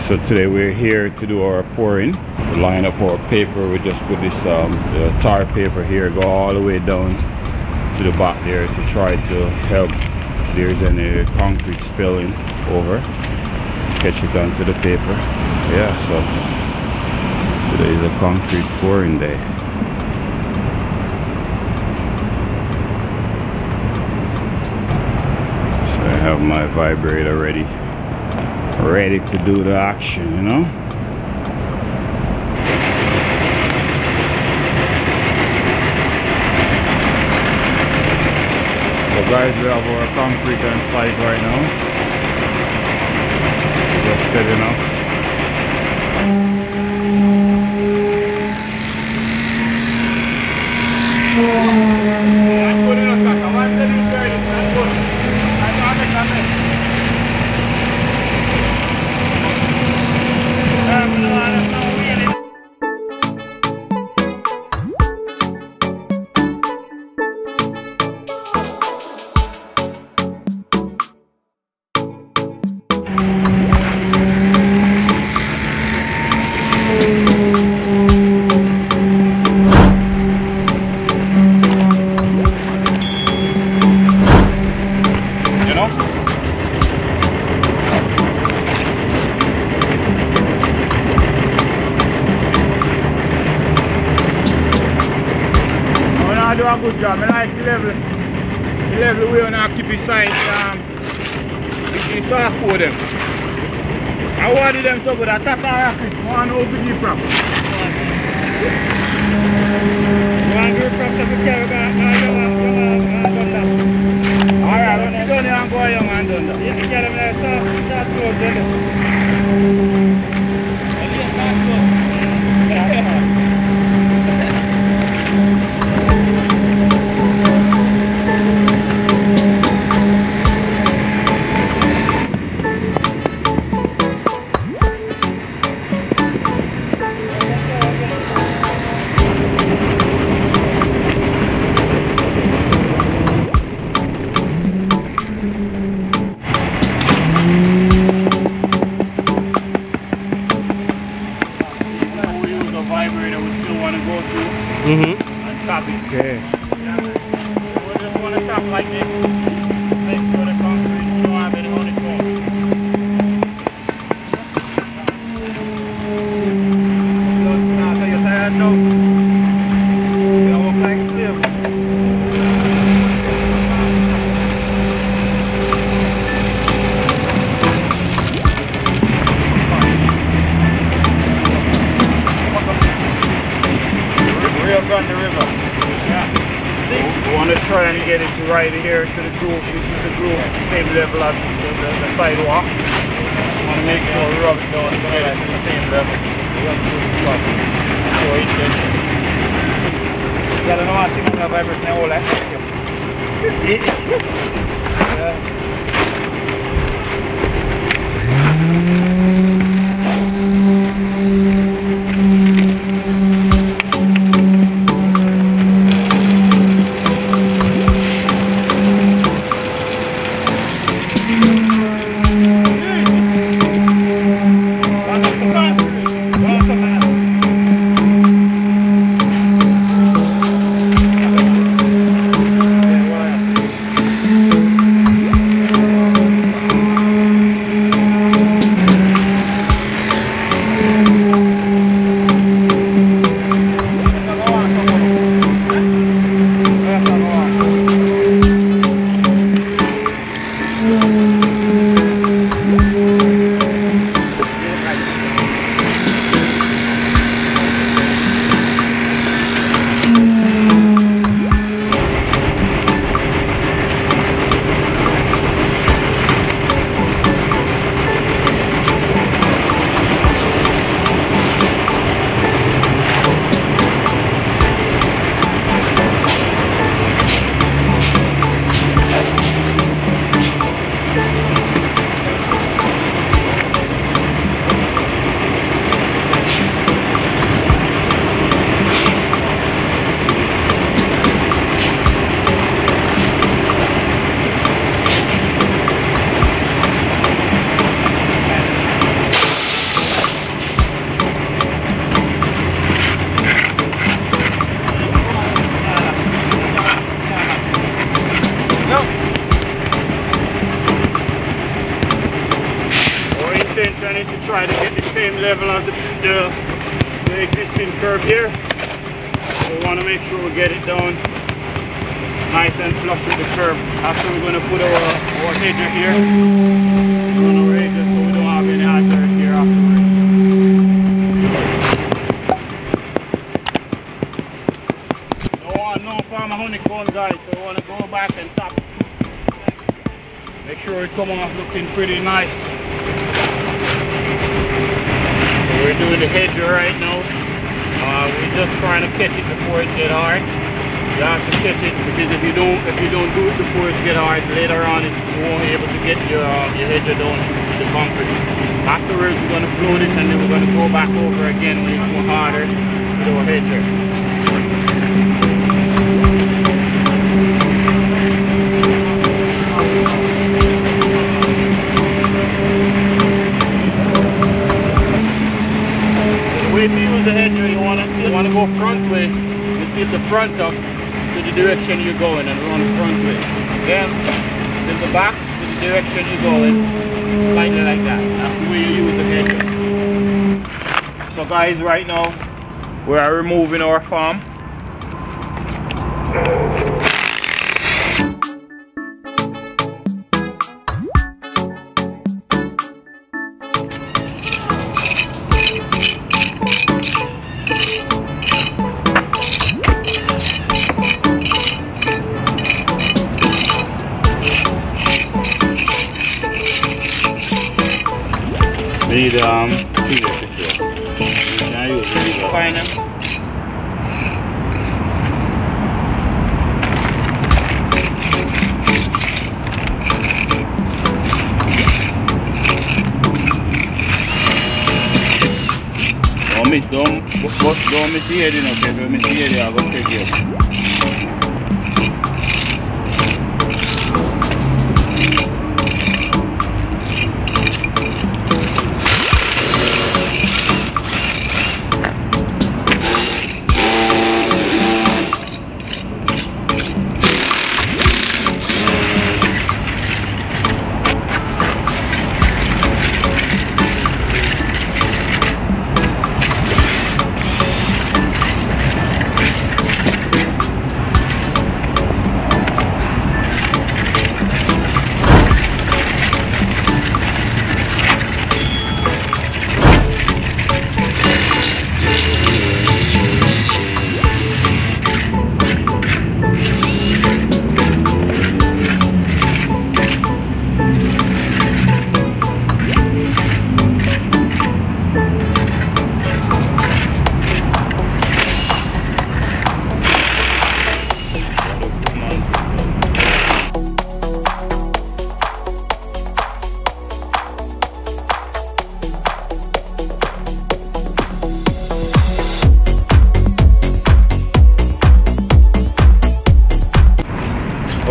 So today we're here to do our pouring. We line up our paper. We just put this the tar paper here, go all the way down to the back there to try to help if there's any concrete spilling over, catch it onto the paper. Yeah, so today is a concrete pouring day. So I have my vibrator ready to do the action, you know. So guys, we have our concrete on site right now. Just setting up. Do a good job. I like the level we want to keep beside the soft for them. I wanted them so good. I thought I want to open the prop. You want to do props if you carry back? Alright, when you're done, you go young and done that. You can get them like soft clothes, then. And top it. Okay. Yeah. So we just want to top like this. Make sure the concrete, you don't have any on it forward. So you're tired now? You don't walk like slave. Run the river. Yeah. We want to try and get it right here to the groove. This is the groove, same level as the sidewalk. We want to make sure we rub it down to get it to the same level. We have to do this stuff. So it's good. You gotta know how to see my vibration all that. Yeah. is to try to get the same level as the existing curb here. So we want to make sure we get it down nice and flush with the curb. After we're going to put our hedger here. On our hedger so we don't have any hazard here afterwards. Don't want no farmer honeycomb, guys, so we want to go back and top. Make sure it come off looking pretty nice. So we're doing the hedger right now. We're just trying to catch it before it gets hard. You have to catch it because if you don't do it before it gets hard, later on you won't be able to get your hedger down to the concrete. Afterwards we're going to float it and then we're going to go back over again when it's more harder with our hedger. If you use the hedger, you want to go front way. You tilt the front up to the direction you're going and run front way. Then tilt the back to the direction you're going, slightly like that. That's the way you use the hedger. So guys, right now we are removing our farm. We need find them. Don't miss the head, you know, okay? Don't miss the head, I'll go take you.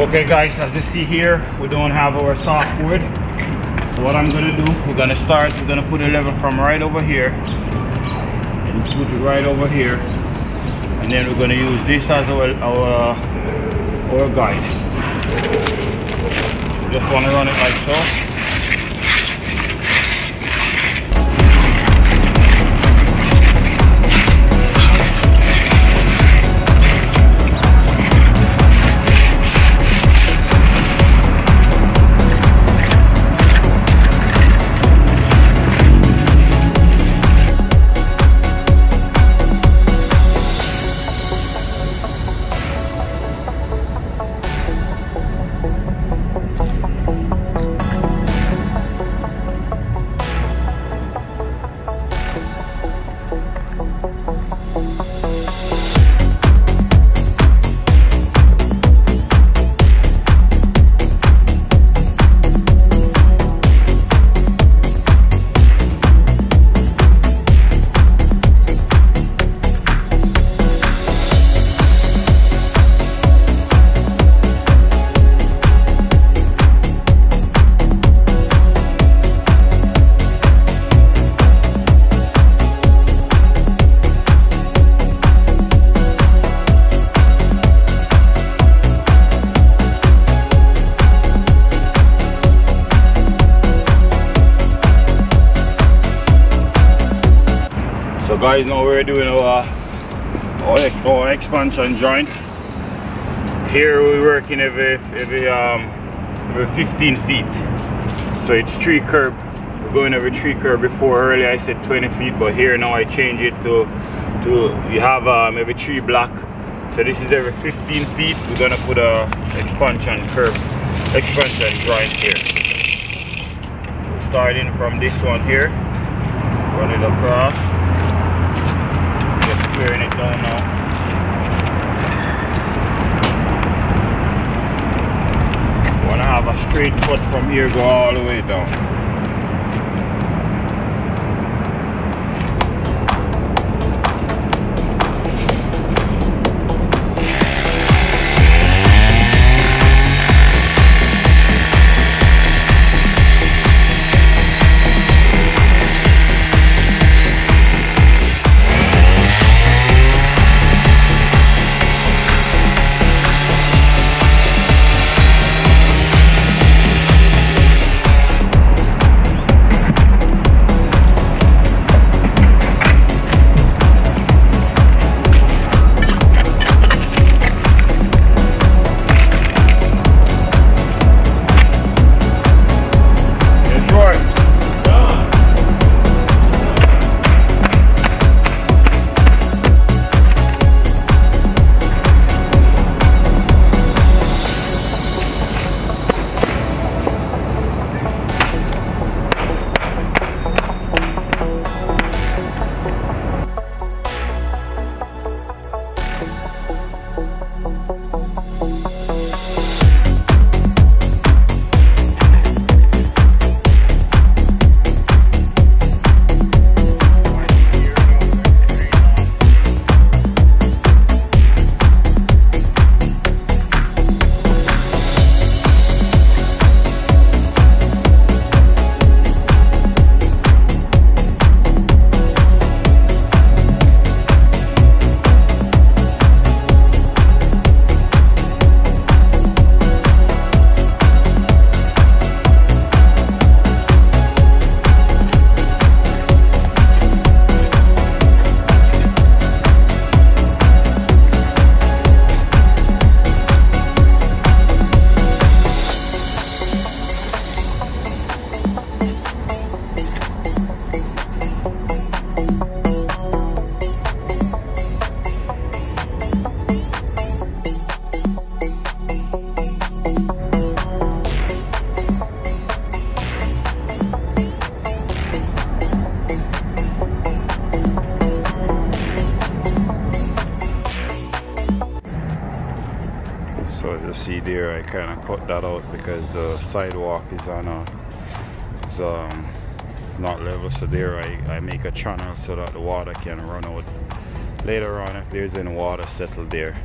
Okay guys, as you see here, we don't have our softwood. So what I'm gonna do, we're gonna put a lever from right over here and put it right over here, and then we're gonna use this as our guide. Just wanna run it like so. guys, now we're doing our expansion joint. Here we're working every 15 feet. So it's 3 curb. We're going every 3 curb. Before earlier I said 20 feet, but here now I change it to you have every 3 block. So this is every 15 feet. We're gonna put a expansion joint here. Starting from this one here, run it across, just squaring it down now. Wanna have a straight cut from here, go all the way down. So as you see there, I kind of cut that out because the sidewalk is on a, it's not level. So there I make a channel so that the water can run out later on if there's any water settled there.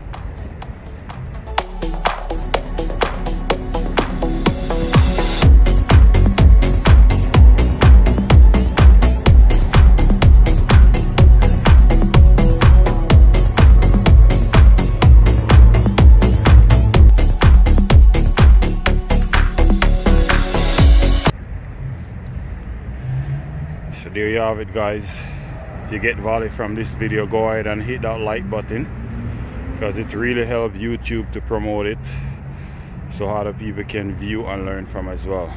So there you have it, guys. If you get value from this video, go ahead and hit that like button, because it really helps YouTube to promote it so other people can view and learn from as well.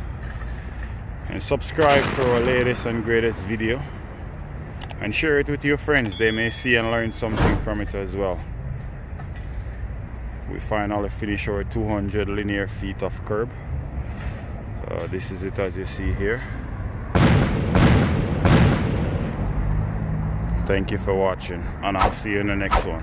And subscribe for our latest and greatest video, and share it with your friends. They may see and learn something from it as well. We finally finish our 200 linear feet of curb. This is it as you see here. Thank you for watching, and I'll see you in the next one.